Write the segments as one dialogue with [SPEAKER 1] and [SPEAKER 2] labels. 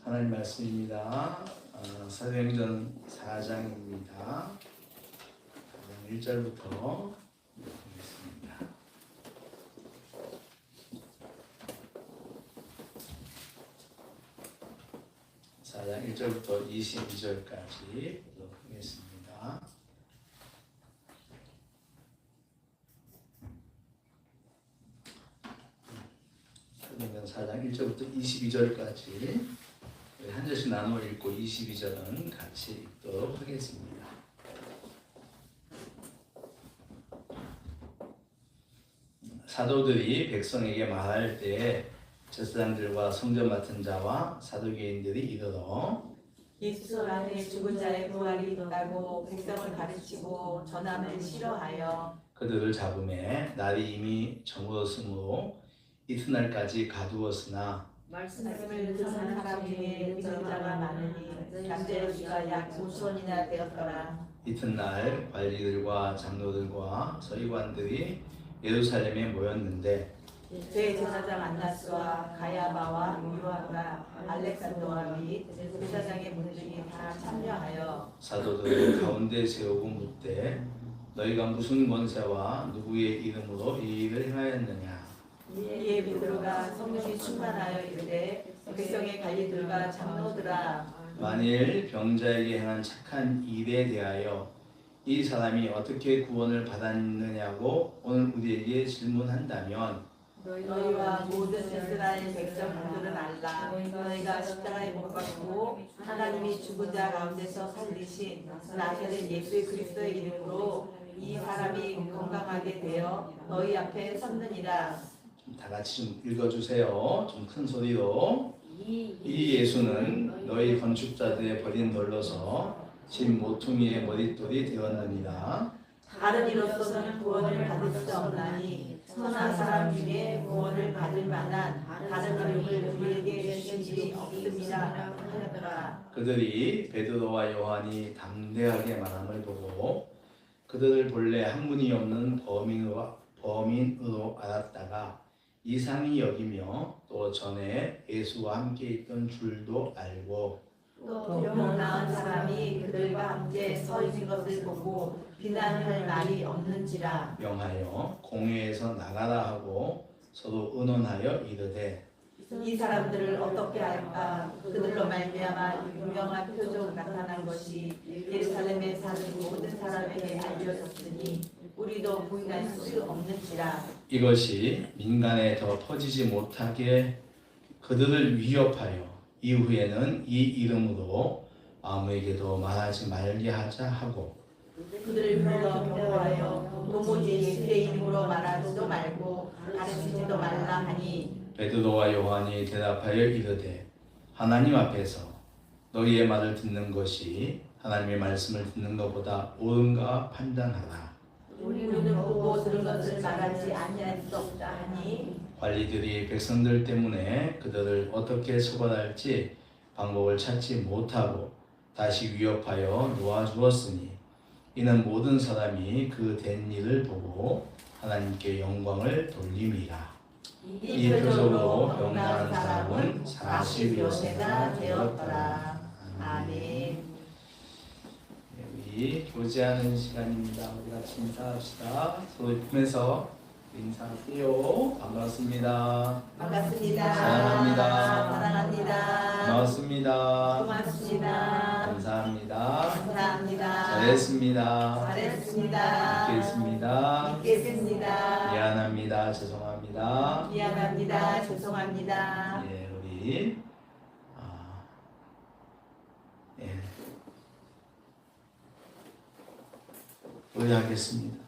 [SPEAKER 1] 하나님 말씀입니다. 사도행전 4장입니다. 1절부터 보겠습니다. 사장 1절부터 22절까지 보도록 하겠습니다. 사도행전 4장 1절부터 22절까지 한 절씩 나누어 읽고 22절은 같이 읽도록 하겠습니다. 사도들이 백성에게 말할 때에 제사장들과 성전 맡은 자와 사두개인들이 이르러
[SPEAKER 2] 예수 안에 죽은 자의 부활이 있다고 백성을 가르치고 전함을 싫어하여
[SPEAKER 1] 그들을 잡음에 날이 이미 저물었으므로 이튿날까지 가두었으나
[SPEAKER 2] 말씀을 듣는 사람 중에 믿는 자가 많으니 남자의 수가 약 5천이나 되었더라.
[SPEAKER 1] 이튿날 관리들과 장로들과 서기관들이 예루살렘에 모였는데
[SPEAKER 2] 대제사장 안나스와 가야바와 요한과 알렉산더와 및 제사장의 문중이 다 참여하여
[SPEAKER 1] 사도들을 가운데 세우고 묻되 너희가 무슨 권세와 누구의 이름으로 이 일을 행하였느냐.
[SPEAKER 2] 이에 베드로가 성령이 충만하여 이르되 백성의 관리들과 장로들아
[SPEAKER 1] 만일 병자에게 행한 착한 일에 대하여 이 사람이 어떻게 구원을 받았느냐고 오늘 우리에게 질문한다면
[SPEAKER 2] 너희와 모든 이스라엘 백성들은 알라. 너희가 십자가에 못 박히고 하나님이 죽은 자 가운데서 살리신 나사렛 예수 그리스도의 이름으로 이 사람이 건강하게 되어 너희 앞에 섰느니라.
[SPEAKER 1] 다 같이 좀 읽어주세요. 좀 큰 소리로. 이 예수는 너희 건축자들의 버린 돌로서 집 모퉁이의 머릿돌이 되었느니라.
[SPEAKER 2] 다른 이로서는 구원을 받을 수 없나니 선한 사람 중에 구원을 받을 만한 다른 이름을 우리에게 주신 일이 없습니다 하였더라.
[SPEAKER 1] 그들이 베드로와 요한이 담대하게 말함을 보고 그들을 본래 학문이 없는 범인으로 알았다가 이상히 여기며 또 전에 예수와 함께 있던 줄도 알고
[SPEAKER 2] 또 병 나은 사람이 그들과 함께 서 있는 것을 보고 비난할 말이 없는지라
[SPEAKER 1] 명하여 공회에서 나가라 하고 서로 의논하여 이르되
[SPEAKER 2] 이 사람들을 어떻게 할까. 그들로 말미암아 유명한 표적 나타난 것이 예루살렘에 사는 모든 사람에게 알려졌으니 우리도 부인할 수 없는지라.
[SPEAKER 1] 이것이 민간에 더 퍼지지 못하게 그들을 위협하여 이후에는 이 이름으로 아무에게도 말하지 말게 하자 하고
[SPEAKER 2] 그들을 불러 경고하여 도무지 예수의 이름으로 말하지도 말고 가르치지도 말라 하니
[SPEAKER 1] 베드로와 요한이 대답하여 이르되 하나님 앞에서 너희의 말을 듣는 것이 하나님의 말씀을 듣는 것보다 옳은가 판단하라.
[SPEAKER 2] 우리는 보고 들은 것을 말하지 아니할 수 없다 하니
[SPEAKER 1] 관리들이 백성들 때문에 그들을 어떻게 처벌할지 방법을 찾지 못하고 다시 위협하여 놓아주었으니 이는 모든 사람이 그 된 일을 보고 하나님께 영광을 돌림이라. 이 표적으로 병나은 사람은 40여 세나 되었더라.
[SPEAKER 2] 아멘.
[SPEAKER 1] 우리 교제하는 시간입니다. 우리 같이 인사합시다. 서로 보면서 인사하세요. 반갑습니다.
[SPEAKER 2] 반갑습니다.
[SPEAKER 1] 사랑합니다.
[SPEAKER 2] 사랑합니다.
[SPEAKER 1] 고맙습니다.
[SPEAKER 2] 고맙습니다.
[SPEAKER 1] 감사합니다.
[SPEAKER 2] 감사합니다.
[SPEAKER 1] 잘했습니다.
[SPEAKER 2] 잘했습니다.
[SPEAKER 1] 믿겠습니다.
[SPEAKER 2] 믿겠습니다.
[SPEAKER 1] 미안합니다. 죄송합니다.
[SPEAKER 2] 미안합니다. 죄송합니다.
[SPEAKER 1] 예, 우리 예, 노래하겠습니다.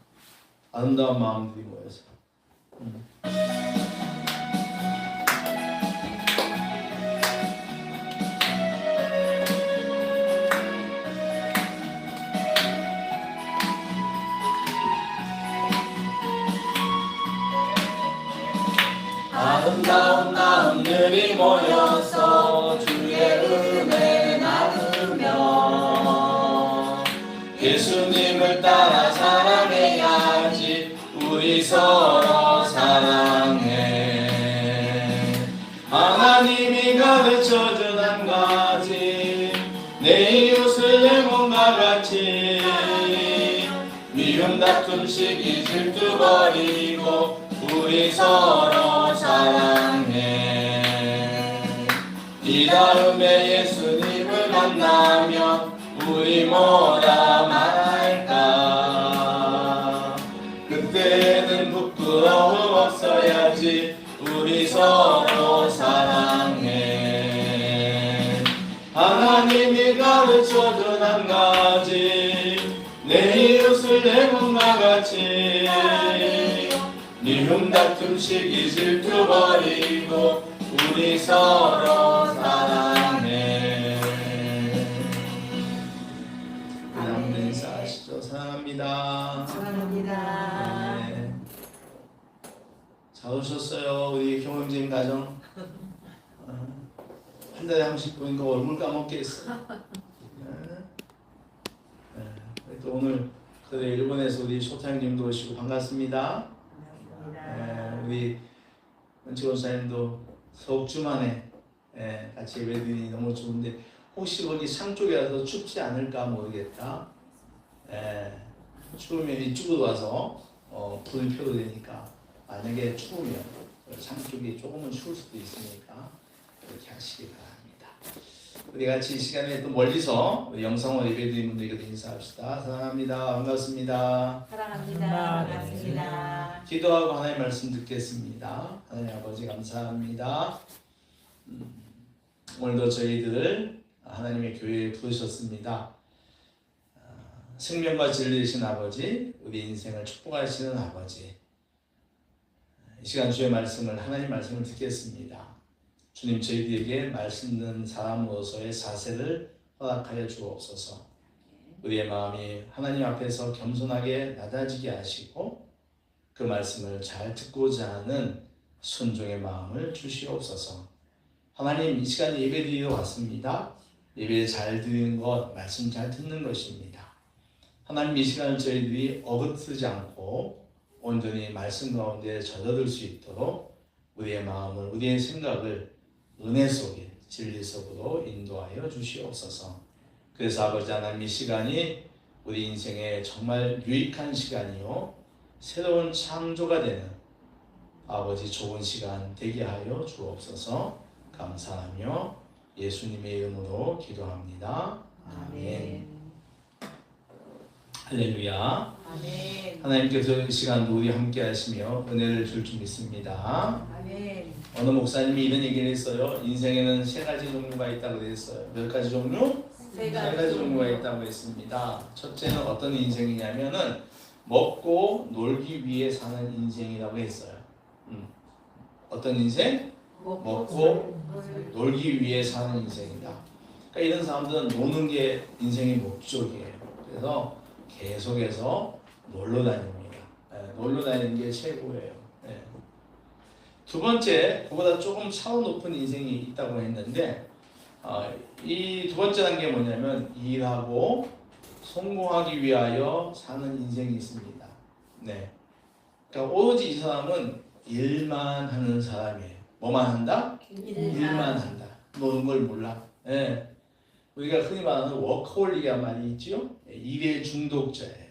[SPEAKER 1] 아름다운 마음들이 모여서. 아름다운 마음들이 모여서 주의 은혜 나누며 예수님을 따라 사랑해야지 우리 서로 사랑해. 하나님이 가르쳐준 한 가지 내 이웃을 내 몸과 같이 미움 다툼식 이질투 버리고 우리 서로 사랑해. 이 다음에 예수님을 만나면 우리 뭐라 말할까. 그때는 부끄러움 없어야지. 우리 서로 사랑해. 하나님이 가르쳐준 한 가지 내 이웃을 내 몸과 같이 미움 다툼식 이질투 버리고 우리 서로 사랑해. 그다음 인사하시죠. 사랑합니다.
[SPEAKER 2] 사랑합니다.
[SPEAKER 1] 네. 잘 오셨어요. 우리 경험진 가정. 한 달에 한 번씩 보니까 얼굴 까먹겠어. 또 오늘 그래 일본에서 우리 소장님도 오시고 반갑습니다. 우리 원치원사님도 석 주 만에 같이 예배드리니 너무 좋은데 혹시 거기 상 쪽이라서 춥지 않을까 모르겠다. 추우면 이쪽으로 와서 불 펴도 되니까 만약에 추우면 상 쪽이 조금은 추울 수도 있으니까 그렇게 하시기 바랍니다. 우리 같이 이 시간에 또 멀리서 우리 영상으로 예배드리는 분들에게도 인사합시다. 사랑합니다. 반갑습니다.
[SPEAKER 2] 사랑합니다. 반갑습니다.
[SPEAKER 1] 기도하고 하나님의 말씀 듣겠습니다. 하나님 아버지 감사합니다. 오늘도 저희들을 하나님의 교회에 부르셨습니다. 생명과 진리이신 아버지, 우리 인생을 축복하시는 아버지, 이 시간 주의 말씀을 하나님 말씀을 듣겠습니다. 주님 저희들에게 말씀 듣는 사람으로서의 자세를 허락하여 주옵소서. 우리의 마음이 하나님 앞에서 겸손하게 낮아지게 하시고 그 말씀을 잘 듣고자 하는 순종의 마음을 주시옵소서. 하나님 이 시간에 예배드리러 왔습니다. 예배 잘 드리는 것, 말씀 잘 듣는 것입니다. 하나님 이 시간을 저희들이 어긋지 않고 온전히 말씀 가운데 젖어들 수 있도록 우리의 마음을, 우리의 생각을 은혜 속에 진리 속으로 인도하여 주시옵소서. 그래서 아버지 하나님 이 시간이 우리 인생에 정말 유익한 시간이요 새로운 창조가 되는 아버지 좋은 시간 되게 하여 주옵소서. 감사하며 예수님의 이름으로 기도합니다. 아멘. 할렐루야.
[SPEAKER 2] 아멘.
[SPEAKER 1] 하나님께서 이 시간도 우리 함께 하시며 은혜를 줄 줄 믿습니다.
[SPEAKER 2] 아멘.
[SPEAKER 1] 어느 목사님이 이런 얘기를 했어요. 인생에는 세 가지 종류가 있다고 했어요. 몇 가지 종류? 세 가지 종류가 있다고 했습니다. 첫째는 어떤 인생이냐면은 먹고 놀기 위해 사는 인생이라고 했어요. 어떤 인생? 먹고 놀기 위해 사는 인생이다. 그러니까 이런 사람들은 노는 게 인생의 목적이에요. 그래서 계속해서 놀러 다닙니다. 놀러 다니는 게 최고예요. 두 번째, 그보다 조금 차원 높은 인생이 있다고 했는데 이 두 번째 단계가 뭐냐면 일하고 성공하기 위하여 사는 인생이 있습니다. 그러니까 오로지 이 사람은 일만 하는 사람이에요. 뭐만 한다? 일만 한다. 노는 걸 몰라. 우리가 흔히 말하는 워커홀릭이라는 말이 있죠. 일에 중독자예요.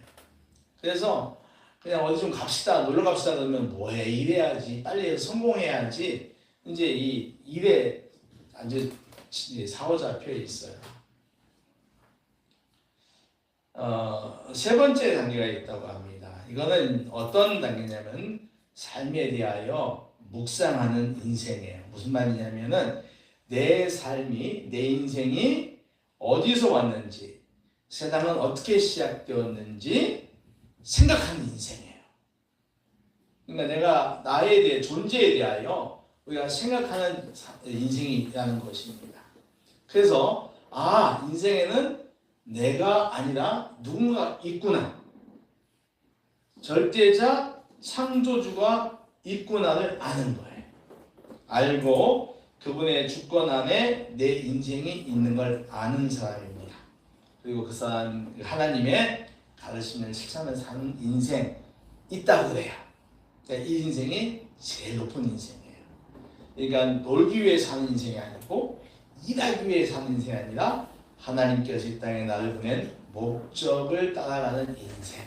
[SPEAKER 1] 그래서 그냥 어디 좀 갑시다, 놀러 갑시다 그러면 뭐해, 일해야지, 빨리 해서 성공해야지. 이제 이 일에 아주 사로잡혀 있어요. 세 번째 단계가 있다고 합니다. 이거는 어떤 단계냐면 삶에 대하여 묵상하는 인생이에요. 무슨 말이냐면은 내 삶이, 내 인생이 어디서 왔는지, 세상은 어떻게 시작되었는지 생각하는 인생이에요. 그러니까 내가 나에 대해, 존재에 대하여 우리가 생각하는 인생이라는 것입니다. 그래서 인생에는 내가 아니라 누군가 있구나. 절대자 창조주가 있구나를 아는 거예요. 알고 그분의 주권 안에 내 인생이 있는 걸 아는 사람입니다. 그리고 그 사람 하나님의 가르침을 실천하며 사는 인생 있다고 그래요. 그러니까 이 인생이 제일 높은 인생이에요. 그러니까 놀기 위해 사는 인생이 아니고 일하기 위해 사는 인생이 아니라 하나님께서 이 땅에 나를 보낸 목적을 따라가는 인생.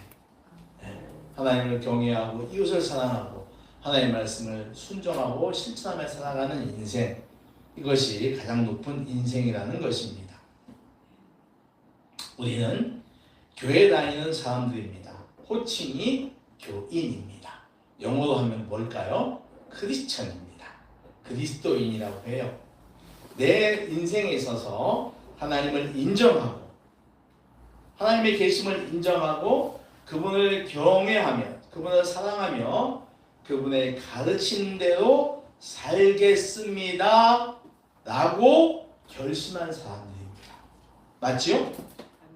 [SPEAKER 1] 하나님을 경외하고 이웃을 사랑하고 하나님의 말씀을 순종하고 실천하며 살아가는 인생. 이것이 가장 높은 인생이라는 것입니다. 우리는 교회 다니는 사람들입니다. 호칭이 교인입니다. 영어로 하면 뭘까요? 크리스천입니다. 그리스도인이라고 해요. 내 인생에 있어서 하나님을 인정하고 하나님의 계심을 인정하고 그분을 경외하며 그분을 사랑하며 그분의 가르친 대로 살겠습니다 라고 결심한 사람들입니다. 맞지요?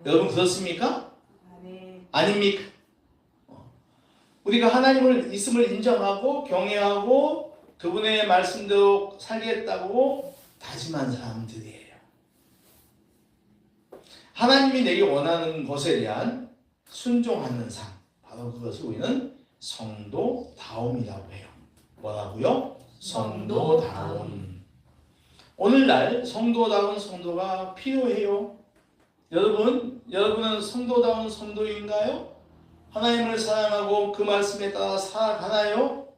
[SPEAKER 1] 여러분 그렇습니까? 아닙니까? 우리가 하나님을 있음을 인정하고 경외하고 그분의 말씀대로 살겠다고 다짐한 사람들이에요. 하나님이 내게 원하는 것에 대한 순종하는 삶, 바로 그것을 우리는 성도다움이라고 해요. 뭐라고요? 성도다움. 오늘날 성도다운 성도가 필요해요. 여러분은 성도다운 성도인가요? 하나님을 사랑하고 그 말씀에 따라 살아가나요?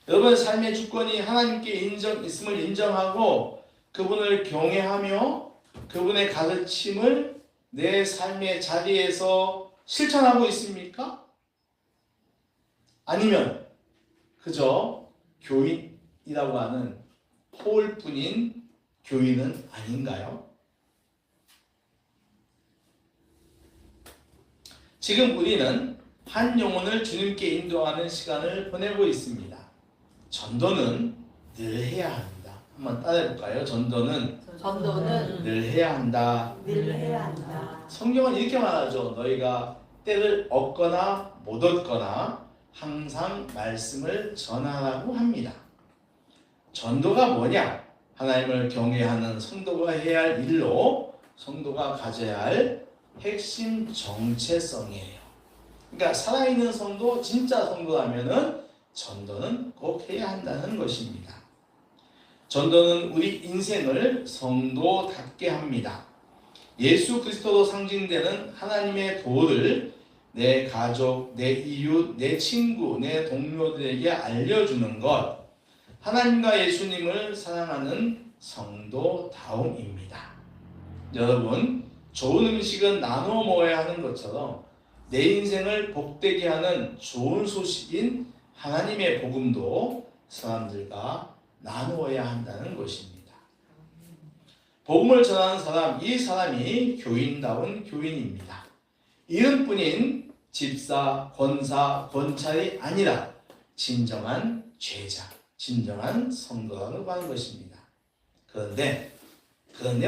[SPEAKER 1] 여러분의 삶의 주권이 하나님께 있음을 인정하고 그분을 경외하며 그분의 가르침을 내 삶의 자리에서 실천하고 있습니까? 아니면 그저 교인이라고 하는 허울뿐인 교인은 아닌가요? 지금 우리는 한 영혼을 주님께 인도하는 시간을 보내고 있습니다. 전도는 늘 해야 합니다. 한번 따라해볼까요? 전도는 늘 해야 한다.
[SPEAKER 2] 늘 해야 한다.
[SPEAKER 1] 성경은 이렇게 말하죠. 너희가 때를 얻거나 못 얻거나 항상 말씀을 전하라고 합니다. 전도가 뭐냐? 하나님을 경외하는 성도가 해야 할 일로 성도가 가져야 할 핵심 정체성이에요. 그러니까 살아있는 성도, 진짜 성도라면은 전도는 꼭 해야 한다는 것입니다. 전도는 우리 인생을 성도답게 합니다. 예수 그리스도로 상징되는 하나님의 도를 내 가족, 내 이웃, 내 친구, 내 동료들에게 알려주는 것, 하나님과 예수님을 사랑하는 성도다움입니다. 여러분, 좋은 음식은 나누어 먹어야 하는 것처럼 내 인생을 복되게 하는 좋은 소식인 하나님의 복음도 사람들과 나누어야 한다는 것입니다. 복음을 전하는 사람, 이 사람이 교인다운 교인입니다. 이름뿐인 집사, 권사, 권찰이 아니라 진정한 제자, 진정한 성도라고 하는 것입니다. 그런데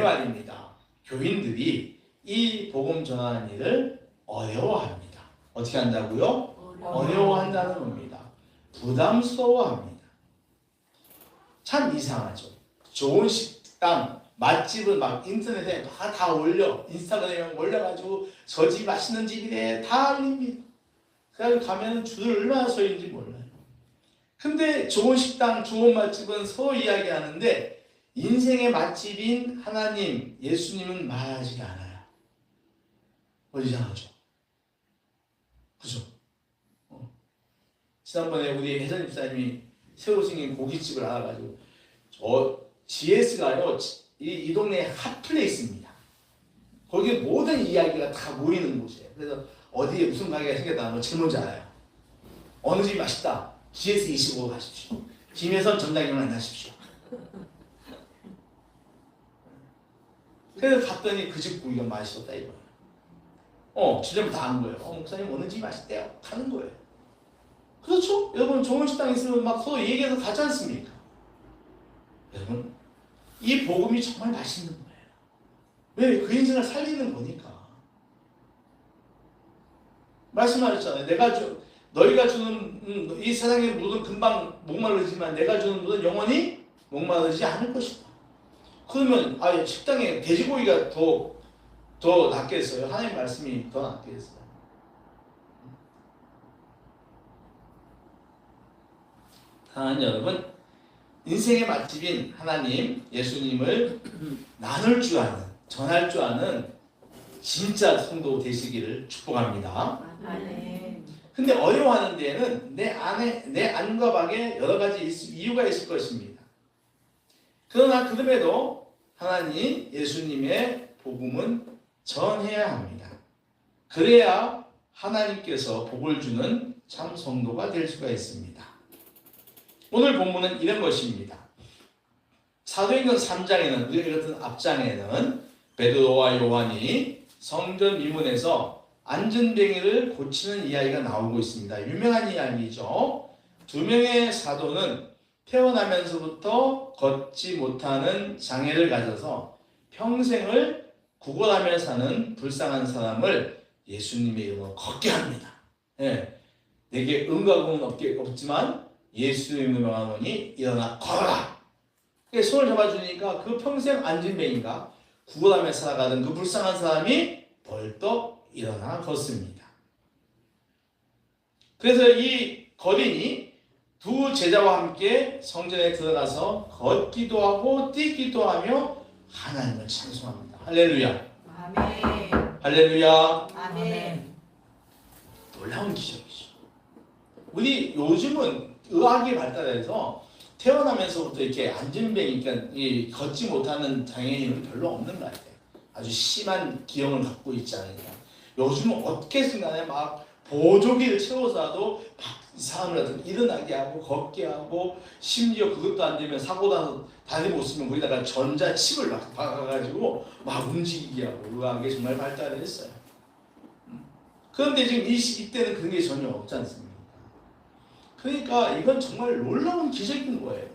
[SPEAKER 1] 말입니다. 교인들이 이 복음 전하는 일을 어려워합니다. 어떻게 한다고요? 어려워한다는 겁니다. 부담스러워합니다. 참 이상하죠. 좋은 식당, 맛집을 막 인터넷에 다 올려, 인스타그램에 올려가지고 저 집 맛있는 집이래 다 알립니다. 그래서 가면 줄을 얼마나 서 있는지 몰라요. 근데 좋은 식당, 좋은 맛집은 서로 이야기하는데 인생의 맛집인 하나님, 예수님은 말하지 않아요. 이상하죠. 그죠? 지난번에 우리 혜선 집사님이 새로 생긴 고깃집을 알아가지고 GS가요, 이 동네에 핫플레이스입니다. 거기에 모든 이야기가 다 모이는 곳이에요. 그래서 어디에 무슨 가게가 생겼다는 거 제일 먼저 알아요. 어느 집이 맛있다. GS25 가십시오. 김혜선 전장님 만나십시오. 그래서 갔더니 그 집 고기가 맛있었다 이거예요. 주제부터 다 아는 거예요. 목사님 어느 집이 맛있대요. 가는 거예요. 그렇죠? 여러분 좋은 식당 있으면 막 서로 얘기해서 가지 않습니까? 여러분 이 복음이 정말 맛있는 거예요. 왜? 그 인생을 살리는 거니까. 말씀하셨잖아요. 너희가 주는 이 세상의 물은 금방 목마르지만 내가 주는 물은 영원히 목마르지 않을 것이다. 그러면 식당에 돼지고기가 더 낫겠어요? 하나님 말씀이 더 낫겠어요? 사랑하는 여러분, 인생의 맛집인 하나님, 예수님을 나눌 줄 아는, 전할 줄 아는 진짜 성도 되시기를 축복합니다.
[SPEAKER 2] 아멘.
[SPEAKER 1] 근데 어려워하는 데에는 내 안과 밖에 여러 가지 이유가 있을 것입니다. 그러나 그럼에도 하나님, 예수님의 복음은 전해야 합니다. 그래야 하나님께서 복을 주는 참 성도가 될 수가 있습니다. 오늘 본문은 이런 것입니다. 사도행전 3장에는 우리가 읽었던 앞장에는 베드로와 요한이 성전 미문에서 안전뱅이를 고치는 이야기가 나오고 있습니다. 유명한 이야기죠. 두 명의 사도는 태어나면서부터 걷지 못하는 장애를 가져서 평생을 구걸하며 사는 불쌍한 사람을 예수님의 이름으로 걷게 합니다. 예, 내게 은과 공은 없지만 예수님의 명하노니 일어나 걸어라. 손을 잡아주니까 그 평생 안진뱅이가 구걸하며 살아가던 그 불쌍한 사람이 벌떡 일어나 걷습니다. 그래서 이 거린이 두 제자와 함께 성전에 들어가서 걷기도 하고 뛰기도 하며 하나님을 찬송합니다. 할렐루야.
[SPEAKER 2] 아멘.
[SPEAKER 1] 할렐루야.
[SPEAKER 2] 아멘.
[SPEAKER 1] 놀라운 기적이죠. 우리 요즘은 의학이 발달해서 태어나면서부터 이렇게 안진뱅이, 그러니까 걷지 못하는 장애인은 별로 없는 것 같아요. 아주 심한 기형을 갖고 있지 않으니까. 요즘은 어떻게 생각해? 막 보조기를 채워서라도 이 사람을 일어나게 하고 걷게 하고 심지어 그것도 안 되면 사고 나서 다리 못 쓰면 거기다가 전자칩을 막 박아가지고 막 움직이게 하고 의학이 정말 발달을 했어요. 그런데 지금 이 시기 때는 그런 게 전혀 없지 않습니까? 그러니까 이건 정말 놀라운 기적인 거예요.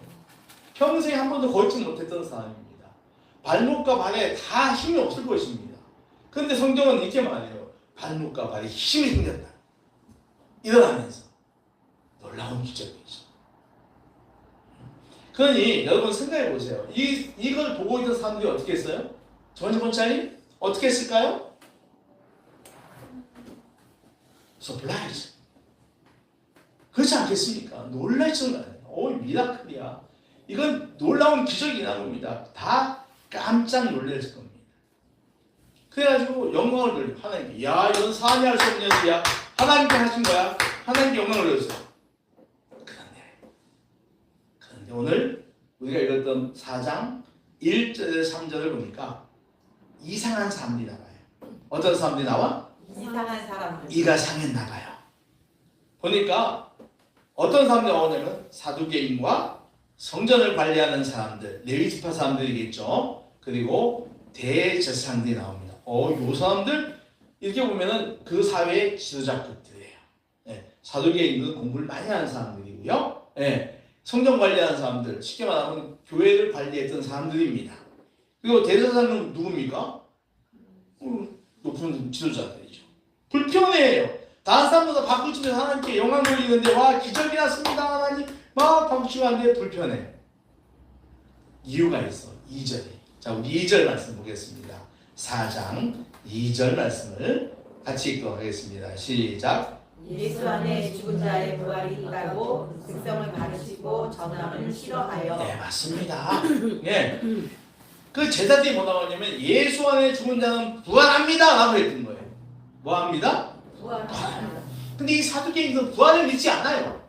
[SPEAKER 1] 평생 한 번도 걷지 못했던 사람입니다. 발목과 발에 다 힘이 없을 것입니다. 그런데 성경은 이렇게 말해요. 발목과 발에 힘이 생겼다. 일어나면서 놀라운 기적이죠. 그러니 여러분 생각해 보세요. 이걸 보고 있던 사람들이 어떻게 했어요? 두 번째 권장님 어떻게 했을까요? 서프라이즈. 그렇지 않겠습니까? 놀랄 미라클이야. 이건 놀라운 기적이 난 겁니다. 다 깜짝 놀랐을 겁니다. 그래가지고 영광을 돌려 하나님께. 야, 이건 사람이 할 수 없는 일이야. 하나님께 하신 거야. 하나님께 영광을 돌렸어요. 그런데 오늘 우리가 읽었던 4장 1절에서 3절을 보니까 이상한 사람들이 나와요. 어떤 사람들이 나와?
[SPEAKER 2] 이상한 사람들.
[SPEAKER 1] 이가 상했나 봐요. 보니까 어떤 사람들이 나오냐면 사두개인과 성전을 관리하는 사람들, 레위지파 사람들이겠죠. 그리고 대제사장들이 나옵니다. 요 사람들 이렇게 보면은 그 사회의 지도자급들이에요. 예, 사두개인은 공부를 많이 하는 사람들이고요. 예, 성전 관리하는 사람들, 쉽게 말하면 교회를 관리했던 사람들입니다. 그리고 대제사장은 누굽니까? 높은 지도자들이죠. 불편해요. 다른 사람보다 박수치면서 하나님께 영광 돌리는데 와 기적이 났습니다 하나님 막 박수치고 하는데 불편해. 이유가 있어. 2절에. 자 우리 2절 말씀 보겠습니다. 4장 2절 말씀을 같이 읽도록 하겠습니다. 시작.
[SPEAKER 2] 예수 안에 죽은 자의 부활이 있다고 백성을 가르치고 전함을 싫어하여.
[SPEAKER 1] 네 맞습니다. 네. 그 제자들이 뭐라고 하냐면 예수 안에 죽은 자는 부활합니다 라고 했던 거예요. 뭐 합니다?
[SPEAKER 2] 부활합니다.
[SPEAKER 1] 근데 이 사두개인들은 부활을 믿지 않아요.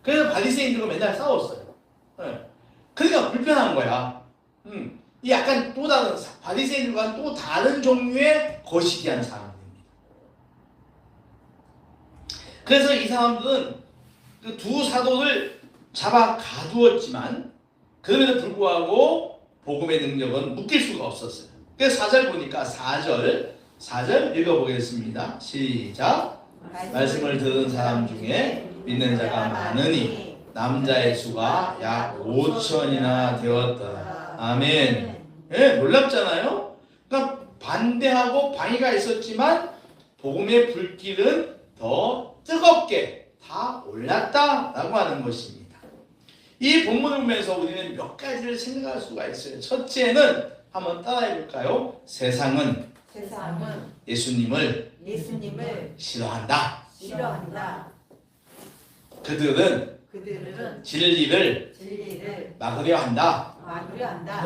[SPEAKER 1] 그래서 바리새인들과 맨날 싸웠어요. 네. 그러니까 불편한 거야. 이 약간 또 다른 바리새인들과 또 다른 종류의 거시기한 사람들입니다. 그래서 이 사람들은 그 두 사도를 잡아 가두었지만 그럼에도 불구하고 복음의 능력은 묶일 수가 없었어요. 그래서 4절 보니까 4절 읽어보겠습니다. 시작. 말씀을 들은 사람 중에 믿는 자가 많으니 남자의 수가 약 5천이나 되었더라. 아멘. 예, 놀랍잖아요. 그러니까 반대하고 방해가 있었지만 복음의 불길은 더 뜨겁게 다 올랐다라고 하는 것입니다. 이 본문을 보면서 우리는 몇 가지를 생각할 수가 있어요. 첫째는 한번 따라해 볼까요? 세상은 예수님을
[SPEAKER 2] 싫어한다.
[SPEAKER 1] 싫어한다. 그들은
[SPEAKER 2] 그들은
[SPEAKER 1] 진리를
[SPEAKER 2] 진리를
[SPEAKER 1] 막으려 한다.
[SPEAKER 2] 막으려 한다.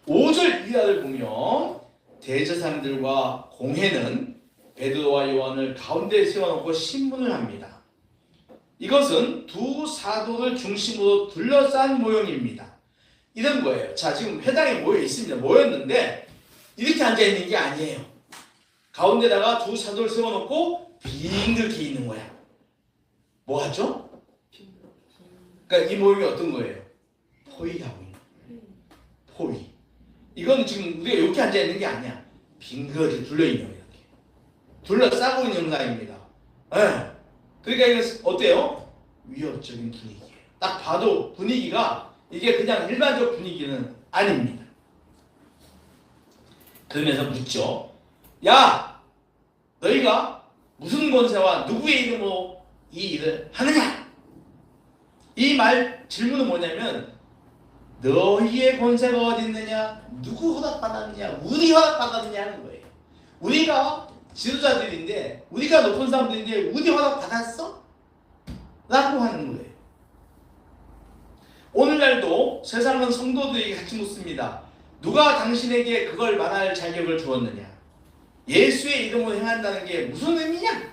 [SPEAKER 1] 5절 이하를 보면 대제사장들과 공회는 베드로와 요한을 가운데 세워놓고 신문을 합니다. 이것은 두 사도를 중심으로 둘러싼 모형입니다. 이런 거예요. 자, 지금 회당에 모여 있습니다. 모였는데 이렇게 앉아 있는 게 아니에요. 가운데다가 두 사도를 세워놓고 빙그렇게 있는 거야. 뭐 하죠? 그러니까 이 모형이 어떤 거예요? 포위하고 있는 거예요. 포위. 이건 지금 우리가 이렇게 앉아 있는 게 아니야. 빙그렇게 둘러 있는 거예요. 이렇게. 둘러싸고 있는 영상입니다. 네. 그러니까 이거 어때요? 위협적인 분위기예요. 딱 봐도 분위기가 이게 그냥 일반적 분위기는 아닙니다. 그러면서 묻죠. 야, 너희가 무슨 권세와 누구의 이름으로 이 일을 하느냐? 이 말 질문은 뭐냐면 너희의 권세가 어디 있느냐? 누구 허락받았느냐? 우리 허락받았느냐 하는 거예요. 우리가 지도자들인데 우리가 높은 사람들인데 우리 허락받았어? 라고 하는 거예요. 오늘날도 세상은 성도들에게 같이 묻습니다. 누가 당신에게 그걸 말할 자격을 주었느냐? 예수의 이름으로 행한다는 게 무슨 의미냐?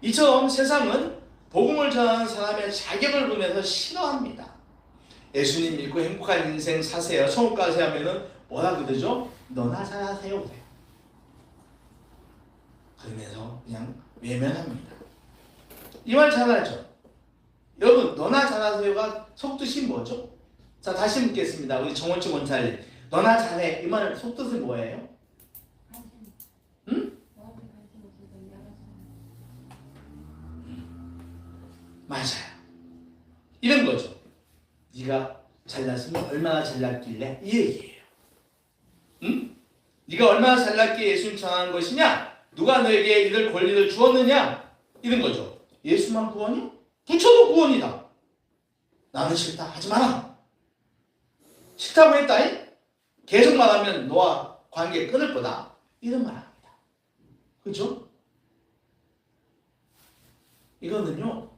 [SPEAKER 1] 이처럼 세상은 복음을 전하는 사람의 자격을 보면서 싫어합니다. 예수님 믿고 행복한 인생 사세요. 천국 가세요 하면은 뭐라 그러죠? 너나 잘하세요. 그래요. 그러면서 그냥 외면합니다. 이 말 잘 알죠? 여러분, 너나 잘하세요가 속뜻이 뭐죠? 자, 다시 묻겠습니다. 우리 정원치 원찰님. 너나 잘해. 이 말 속뜻이 뭐예요? 응? 맞아요. 이런 거죠. 네가 잘났으면 얼마나 잘났길래 이 얘기예요. 응? 네가 얼마나 잘났기에 예수님 전하는 것이냐? 누가 너에게 이들 권리를 주었느냐? 이런 거죠. 예수만 구원이요? 부처도 구원이다. 나는 싫다. 하지 마라. 싫다고 했다이? 계속 말하면 너와 관계 끊을 거다. 이런 말 합니다. 그렇죠? 이거는요.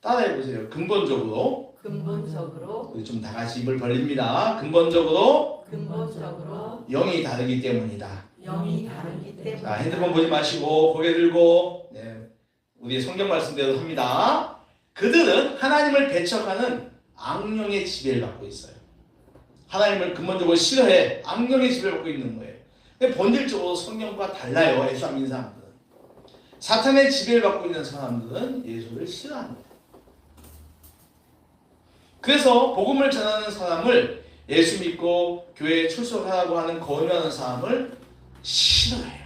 [SPEAKER 1] 따라해보세요. 근본적으로 우리 좀 다 같이 입을 벌립니다. 근본적으로 영이 다르기 때문이다. 자, 핸드폰 보지 마시고 고개 들고 우리의 성경 말씀대로 합니다. 그들은 하나님을 배척하는 악령의 지배를 받고 있어요. 하나님을 근본적으로 싫어해. 악령의 지배를 받고 있는 거예요. 근데 본질적으로 성경과 달라요. 예수 안 믿는 사람들은. 사탄의 지배를 받고 있는 사람들은 예수를 싫어합니다. 그래서 복음을 전하는 사람을 예수 믿고 교회에 출석하라고 하는 권유하는 사람을 싫어해요.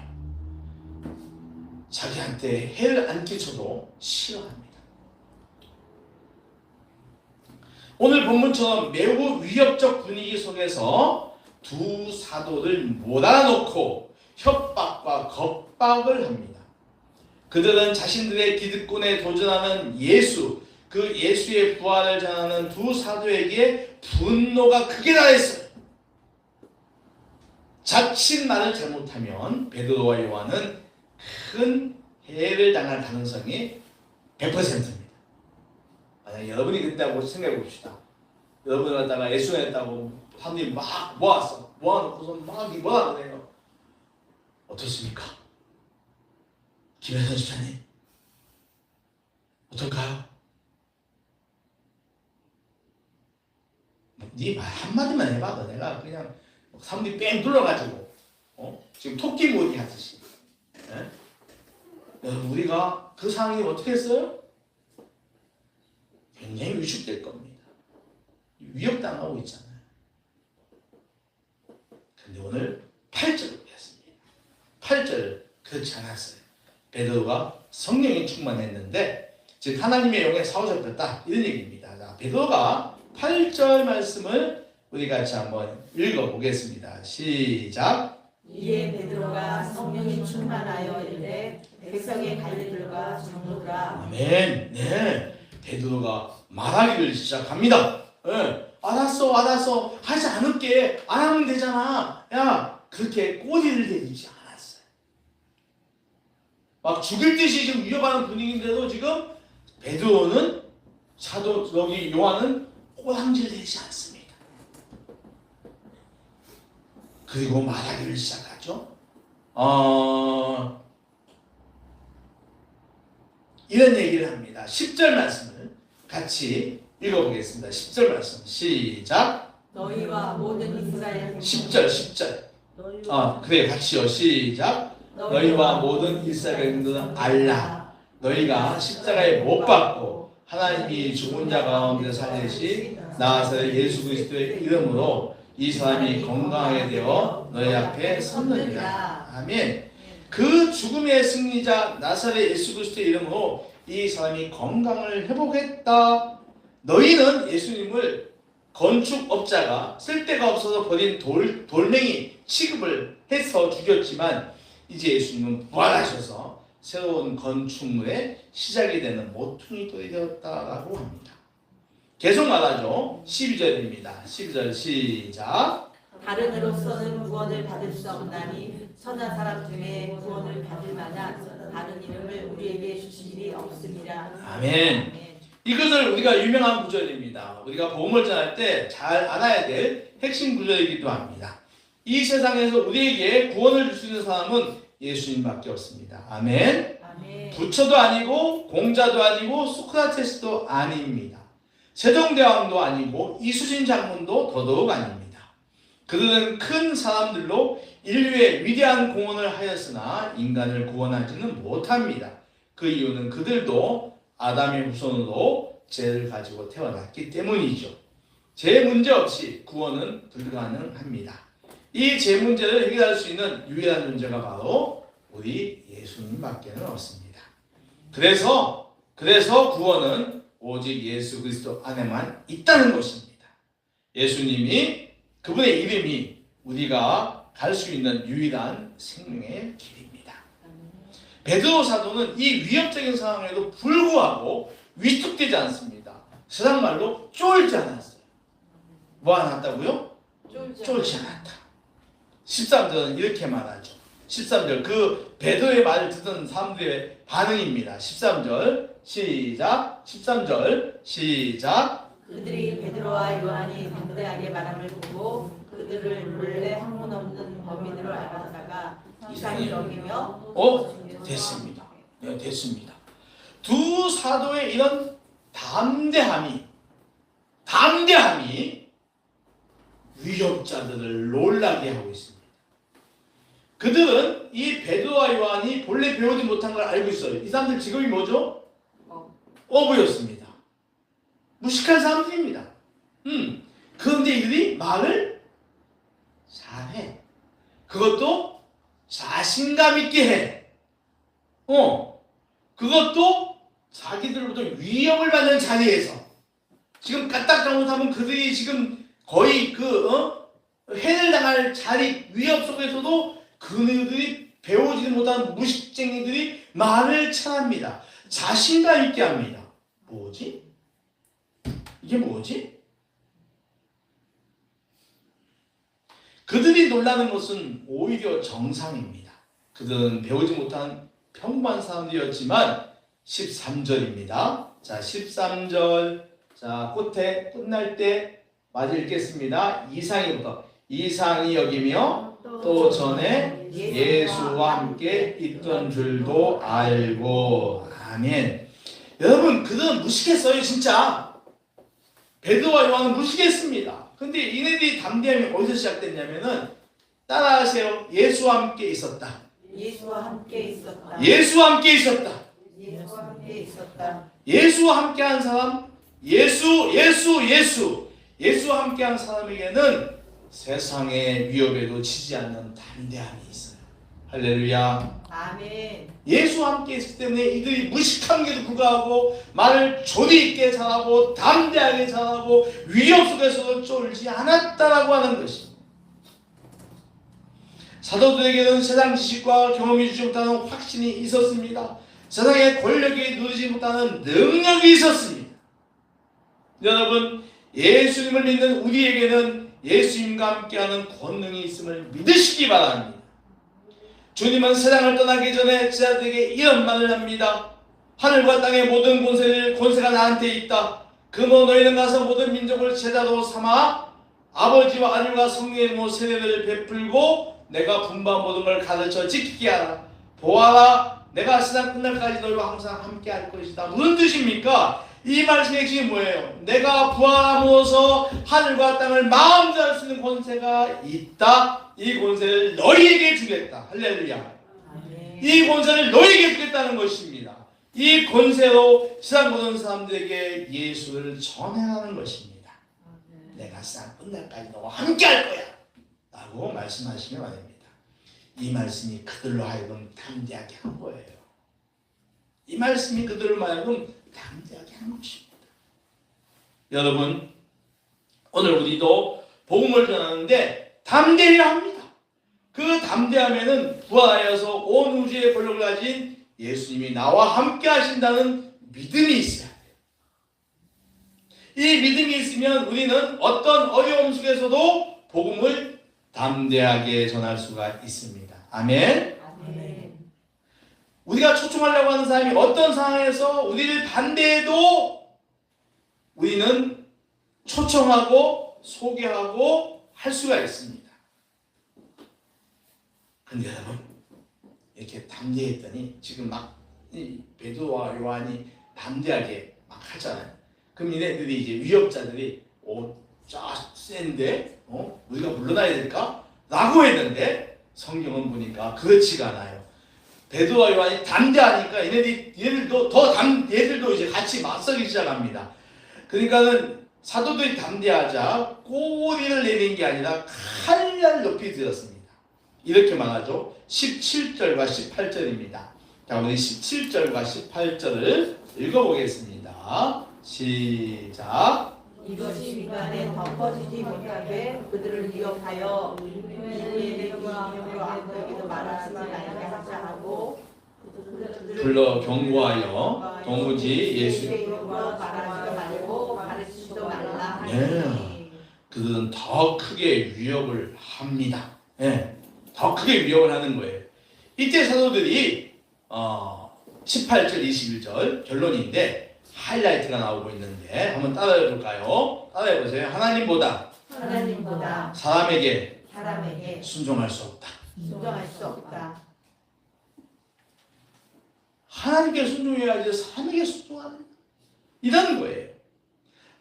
[SPEAKER 1] 자기한테 해를 안 끼쳐도 싫어합니다. 오늘 본문처럼 매우 위협적 분위기 속에서 두 사도를 몰아놓고 협박과 겁박을 합니다. 그들은 자신들의 기득권에 도전하는 예수, 그 예수의 부활을 전하는 두 사도에게 분노가 크게 달했어요. 자칫 말을 잘못하면 베드로와 요한은 큰 해를 당할 가능성이 100%입니다. 만약 여러분이 그랬다고 생각해 봅시다. 여러분을 갖다가 예수를 했다고 사람들이 막 모았어. 모아놓고서 막 뭐라 그래요. 어떻습니까? 김혜선 집사님 어떨까요? 네 말 한마디만 해봐도 내가 그냥 사람들이 뺑 둘러가지고 지금 토끼 모으기 하듯이 우리가 그 상황이 어떻게 했어요? 굉장히 위축될 겁니다. 위협당하고 있잖아요. 근데 오늘 8절을 보겠습니다. 8절 그렇지 않았어요. 베드로가 성령이 충만했는데 즉 하나님의 영에 사로잡혔다 이런 얘기입니다. 자, 베드로가 8절 말씀을 우리 같이 한번 읽어보겠습니다. 시작.
[SPEAKER 2] 이에 베드로가 성령이 충만하여 이르되 백성의 관리들과 장로들아.
[SPEAKER 1] 아멘. 네, 베드로가 말하기를 시작합니다. 알았어 하지 않을게. 안 하면 되잖아. 야, 그렇게 꼬리를 내리지 않았어요. 막 죽일 듯이 지금 위협하는 분위기인데도 지금 베드로는 사도 여기 요한은 꼬랑질되지 않습니다. 그리고 말하기를 시작하죠. 이런 얘기를 합니다. 10절 말씀을 같이 읽어보겠습니다. 10절 말씀 시작.
[SPEAKER 2] 너희와 모든 이스라엘
[SPEAKER 1] 10절. 그래 같이요. 시작. 너희와 모든 이스라엘 백성들은 알라. 너희가 십자가에 못 박고 하나님이 죽은 자 가운데 살리신 나사렛 예수 그리스도의 이름으로 이 사람이 건강하게 되어 너희 앞에 섰느니라. 아멘. 그 죽음의 승리자 나사렛 예수 그리스도의 이름으로 이 사람이 건강을 회복했다. 너희는 예수님을 건축업자가 쓸데가 없어서 버린 돌멩이 취급을 해서 죽였지만 이제 예수님은 부활하셔서 새로운 건축물의 시작이 되는 모퉁이 돌이 되었다라고 합니다. 계속 말하죠. 12절입니다. 12절 시작.
[SPEAKER 2] 다른 이로서는 구원을 받을 수 없나니 선한 사람 중에 구원을 받을 만한 다른 이름을 우리에게 주신 일이 없습니다.
[SPEAKER 1] 아멘. 이것을 우리가 유명한 구절입니다. 우리가 복음을 전할 때 잘 알아야 될 핵심 구절이기도 합니다. 이 세상에서 우리에게 구원을 줄 수 있는 사람은 예수님밖에 없습니다. 아멘.
[SPEAKER 2] 아멘.
[SPEAKER 1] 부처도 아니고 공자도 아니고 소크라테스도 아닙니다. 세종대왕도 아니고 이수진 장군도 더더욱 아닙니다. 그들은 큰 사람들로 인류의 위대한 공헌을 하였으나 인간을 구원하지는 못합니다. 그 이유는 그들도 아담의 후손으로 죄를 가지고 태어났기 때문이죠. 죄 문제 없이 구원은 불가능합니다. 이 죄 문제를 해결할 수 있는 유일한 존재가 바로 우리 예수님밖에는 없습니다. 그래서 구원은 오직 예수 그리스도 안에만 있다는 것입니다. 예수님이 그분의 이름이 우리가 갈 수 있는 유일한 생명의 길입니다. 베드로 사도는 이 위협적인 상황에도 불구하고 위축되지 않습니다. 세상 말로 쫄지 않았어요. 뭐 안 했다고요? 쫄지 않았다. 13절은 이렇게 말하죠. 13절 그 베드로의 말을 듣던 사람들의 반응입니다. 13절 시작. 13절 시작.
[SPEAKER 2] 그들이 베드로와 요한이 담대하게 말함을 보고 그들을 본래 학문 없는 범인으로 알아다가 이상히 여기며
[SPEAKER 1] 됐습니다. 네, 됐습니다. 두 사도의 이런 담대함이 위협자들을 놀라게 하고 있습니다. 그들은 이 베드로와 요한이 본래 배우지 못한 걸 알고 있어요. 이 사람들 직업이 뭐죠? 어부였습니다. 무식한 사람들입니다. 그런데 이들이 말을 잘해. 그것도 자신감 있게 해. 그것도 자기들로부터 위협을 받는 자리에서 지금 까딱 잘못하면 그들이 지금 거의 해를 당할 자리 위협 속에서도 그들이 배우지 못한 무식쟁이들이 말을 잘합니다. 자신감 있게 합니다. 뭐지? 이게 뭐지? 그들이 놀라는 것은 오히려 정상입니다. 그들은 배우지 못한 평범한 사람들이었지만 13절입니다. 자, 13절. 자, 끝날 때 마저 읽겠습니다. 이상이 여기며 또 전에 예수와 함께 있던 줄도 알고. 아멘. 여러분, 그들은 무식했어요, 진짜. 베드로와 요한은 무식했습니다. 근데 이네들이 담대함이 어디서 시작됐냐면은 따라하세요. 예수와 함께 있었다.
[SPEAKER 2] 예수와 함께 있었다.
[SPEAKER 1] 예수와 함께 있었다.
[SPEAKER 2] 예수와 함께 있었다.
[SPEAKER 1] 예수와 함께한 사람, 예수와 함께한 사람에게는 세상의 위협에도 지지 않는 담대함이 있어요. 할렐루야.
[SPEAKER 2] 아멘.
[SPEAKER 1] 예수와 함께 있기 때문에 이들이 무식함에도 불구하고 말을 조리 있게 잘하고 담대하게 잘하고 위협 속에서도 쫄지 않았다라고 하는 것입니다. 사도들에게는 세상 지식과 경험이 주지 못하는 확신이 있었습니다. 세상의 권력이 누리지 못하는 능력이 있었습니다. 여러분, 예수님을 믿는 우리에게는 예수님과 함께하는 권능이 있음을 믿으시기 바랍니다. 주님은 세상을 떠나기 전에 제자들에게 이런 말을 합니다. 하늘과 땅의 모든 권세가 나한테 있다. 그러므로 너희는 가서 모든 민족을 제자로 삼아 아버지와 아들과 성령의 세례를 베풀고 내가 분부한 모든 걸 가르쳐 지키게 하라. 보아라, 내가 세상 끝날까지 너희와 항상 함께 할 것이다. 무슨 뜻입니까? 이 말씀의 핵심이 뭐예요? 내가 부활함으로써 하늘과 땅을 마음대로 할 수 있는 권세가 있다. 이 권세를 너희에게 주겠다. 할렐루야. 이 권세를 너희에게 주겠다는 것입니다. 이 권세로 세상 모든 사람들에게 예수를 전해하는 것입니다. 내가 세상 끝날까지 너와 함께 할 거야 라고 말씀하시면 안 됩니다. 이 말씀이 그들로 하여금 담대하게 한 거예요. 이 말씀이 그들로 하여금 담대하게 한 것입니다. 여러분, 오늘 우리도 복음을 전하는데 담대해야 합니다. 그 담대함에는 부활하여서 온 우주의 권력을 가진 예수님이 나와 함께 하신다는 믿음이 있어야 돼요. 이 믿음이 있으면 우리는 어떤 어려움 속에서도 복음을 담대하게 전할 수가 있습니다. 아멘.
[SPEAKER 2] 아멘.
[SPEAKER 1] 우리가 초청하려고 하는 사람이 어떤 상황에서 우리를 반대해도 우리는 초청하고 소개하고 할 수가 있습니다. 근데 여러분, 이렇게 담대했더니 지금 막 베드로와 요한이 담대하게 막 하잖아요. 그럼 얘네들이 이제 위협자들이 짜 센데 우리가 물러나야 될까? 라고 했는데 성경은 보니까 그렇지가 않아요. 베드로와 요한이 담대하니까 얘들도 이제 같이 맞서기 시작합니다. 그러니까는 사도들이 담대하자 꼬리를 내린 게 아니라 칼날 높이 들었습니다. 이렇게 말하죠. 17절과 18절입니다. 자, 우리 17절과 18절을 읽어보겠습니다. 시작.
[SPEAKER 2] 이것이 미간에 덮어지지 못하게 그들을 위협하여 이후에 이름으로 아무에게도 말하지 말게 하자하고
[SPEAKER 1] 불러 경고하여 도무지 예수
[SPEAKER 2] 이름으로 말하지 말고 가르치지도 말라 하니
[SPEAKER 1] 네. 그들은 더 크게 위협을 합니다. 네. 더 크게 위협을 하는 거예요. 이때 사도들이 18절 21절 결론인데 하이라이트가 나오고 있는데 한번 따라해 볼까요? 따라해 보세요. 하나님보다 사람에게 순종할 수 없다.
[SPEAKER 2] 순종할 수 없다.
[SPEAKER 1] 하나님께 순종해야지 사람에게 순종하는 이라는 거예요.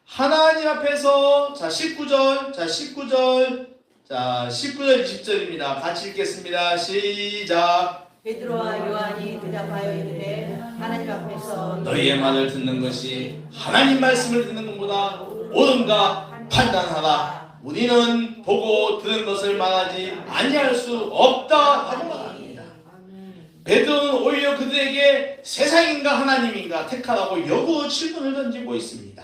[SPEAKER 1] 하나님 앞에서 19절 20절입니다. 같이 읽겠습니다. 시작.
[SPEAKER 2] 베드로와 요한이 대답하여 이르되 하나님 앞에서
[SPEAKER 1] 너희의 말을 듣는 것이 하나님 말씀을 듣는 것보다 옳은가 판단하라. 우리는 보고 들은 것을 말하지 아니할 수 없다 하고 말합니다. 베드로는 오히려 그들에게 세상인가 하나님인가 택하라고 역으로 질문을 던지고 있습니다.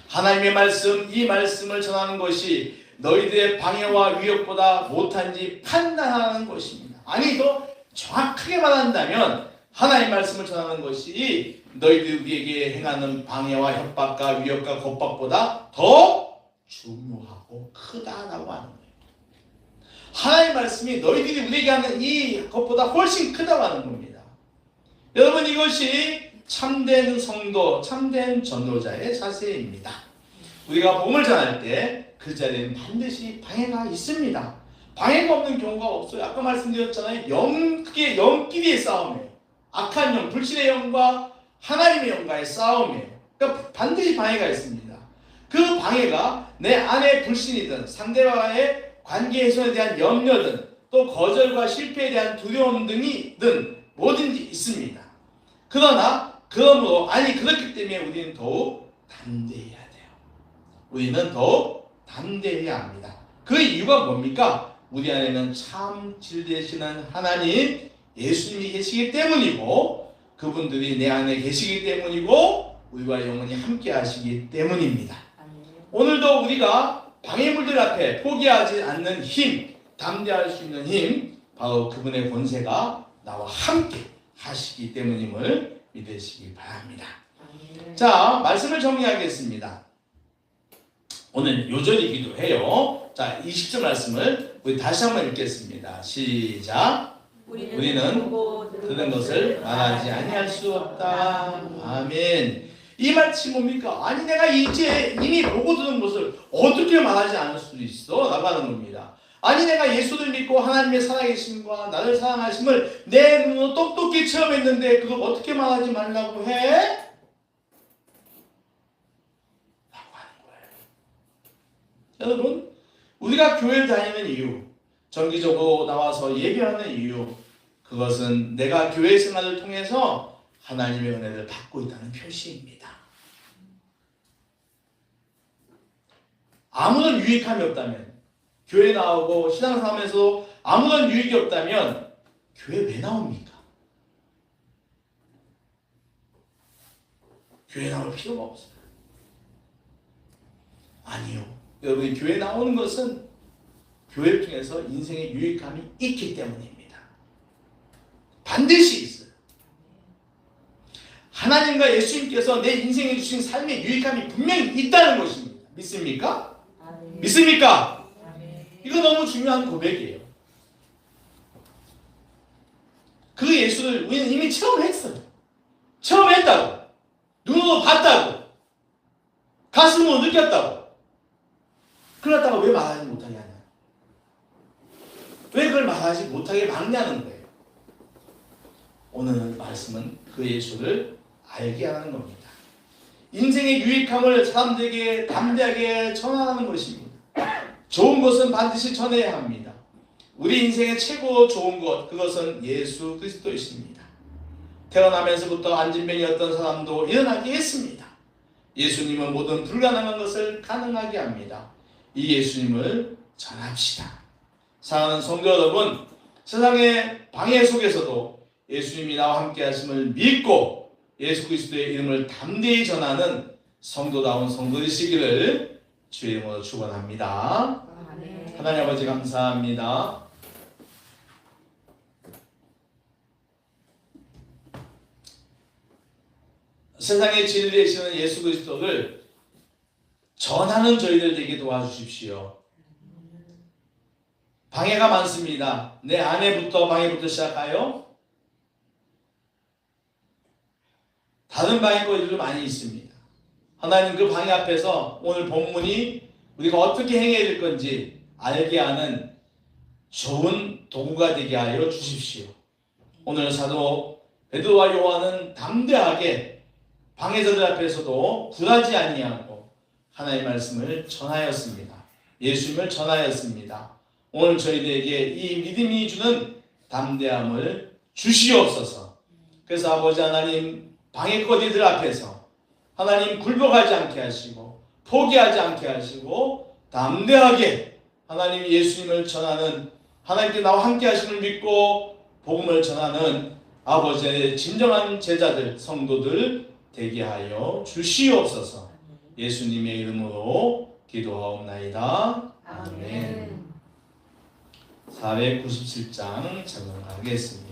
[SPEAKER 1] 하나님의 말씀, 이 말씀을 전하는 것이 너희들의 방해와 위협보다 못한지 판단하는 것입니다. 아니 더 정확하게 말한다면 하나님 말씀을 전하는 것이 너희들 우리에게 행하는 방해와 협박과 위협과 겁박보다 더 중요하고 크다라고 하는 거예요. 하나님 말씀이 너희들이 우리에게 하는 이 것보다 훨씬 크다고 하는 겁니다. 여러분, 이것이 참된 성도, 참된 전도자의 자세입니다. 우리가 복음을 전할 때 그 자리에는 반드시 방해가 있습니다. 방해가 없는 경우가 없어요. 아까 말씀드렸잖아요. 영끼리의 싸움이에요. 악한 영, 불신의 영과 하나님의 영과의 싸움이에요. 그러니까 반드시 방해가 있습니다. 그 방해가 내 안에 불신이든 상대와의 관계 훼손에 대한 염려든 또 거절과 실패에 대한 두려움 등이든 뭐든지 있습니다. 그러므로 그렇기 때문에 우리는 더욱 담대해야 돼요. 우리는 더욱 담대해야 합니다. 그 이유가 뭡니까? 우리 안에는 참 진리되시는 하나님 예수님이 계시기 때문이고 그분들이 내 안에 계시기 때문이고 우리와 영원히 함께 하시기 때문입니다. 오늘도 우리가 방해물들 앞에 포기하지 않는 힘, 담대할 수 있는 힘, 바로 그분의 권세가 나와 함께 하시기 때문임을 믿으시기 바랍니다. 자, 말씀을 정리하겠습니다. 오늘 요절이기도 해요. 자, 20절 말씀을 우리 다시 한번 읽겠습니다. 시작.
[SPEAKER 2] 우리는 보고
[SPEAKER 1] 들은 것을 말하지 아니할 수 없다. 아멘. 이 말씀이 뭡니까? 아니 내가 이제 이미 보고 들은 것을 어떻게 말하지 않을 수 있어? 라고 하는 겁니다. 아니 내가 예수를 믿고 하나님의 살아계심과 나를 사랑하심을 내 눈으로 똑똑히 체험했는데 그걸 어떻게 말하지 말라고 해? 라고 하는 거예요. 여러분, 우리가 교회를 다니는 이유, 정기적으로 나와서 예배하는 이유, 그것은 내가 교회 생활을 통해서 하나님의 은혜를 받고 있다는 표시입니다. 아무런 유익함이 없다면, 교회 나오고 신앙생활하면서 아무런 유익이 없다면 교회 왜 나옵니까? 교회 나올 필요가 없어요. 아니요. 여러분이 교회 나오는 것은 교회를 통해서 인생의 유익함이 있기 때문입니다. 반드시 있어요. 하나님과 예수님께서 내 인생에 주신 삶의 유익함이 분명히 있다는 것입니다. 믿습니까? 믿습니까? 이거 너무 중요한 고백이에요. 그 예수를 우리는 이미 체험했어요. 체험했다고. 눈으로 봤다고. 가슴으로 느꼈다고. 그러다가 왜 말하지 못하게 하냐? 왜 그걸 말하지 못하게 막냐는 거예요. 오늘 말씀은 그 예수를 알게 하는 겁니다. 인생의 유익함을 사람들에게 담대하게 전하는 것입니다. 좋은 것은 반드시 전해야 합니다. 우리 인생의 최고 좋은 것, 그것은 예수 그리스도이십니다. 태어나면서부터 안진병이었던 사람도 일어나게 했습니다. 예수님은 모든 불가능한 것을 가능하게 합니다. 이 예수님을 전합시다. 사랑하는 성도 여러분, 세상의 방해 속에서도 예수님이 나와 함께 하심을 믿고 예수 그리스도의 이름을 담대히 전하는 성도다운 성도되시기를 주의 이름으로 축원합니다. 하나님 아버지 감사합니다. 세상의 진리 되시는 예수 그리스도를 전하는 저희들 되게 도와주십시오. 방해가 많습니다. 내 아내부터 방해부터 시작하여 다른 방해거리들도 많이 있습니다. 하나님 그 방해 앞에서 오늘 본문이 우리가 어떻게 행해야 될 건지 알게 하는 좋은 도구가 되게 하여 주십시오. 오늘 사도 베드로와 요한은 담대하게 방해자들 앞에서도 굴하지 아니하고 하나님의 말씀을 전하였습니다. 예수님을 전하였습니다. 오늘 저희들에게 이 믿음이 주는 담대함을 주시옵소서. 그래서 아버지 하나님 방해거리들 앞에서 하나님 굴복하지 않게 하시고 포기하지 않게 하시고 담대하게 하나님 예수님을 전하는 하나님께 나와 함께 하심을 믿고 복음을 전하는 아버지의 진정한 제자들 성도들 되게 하여 주시옵소서. 예수님의 이름으로 기도하옵나이다. 아멘. 497장 적용하겠습니다.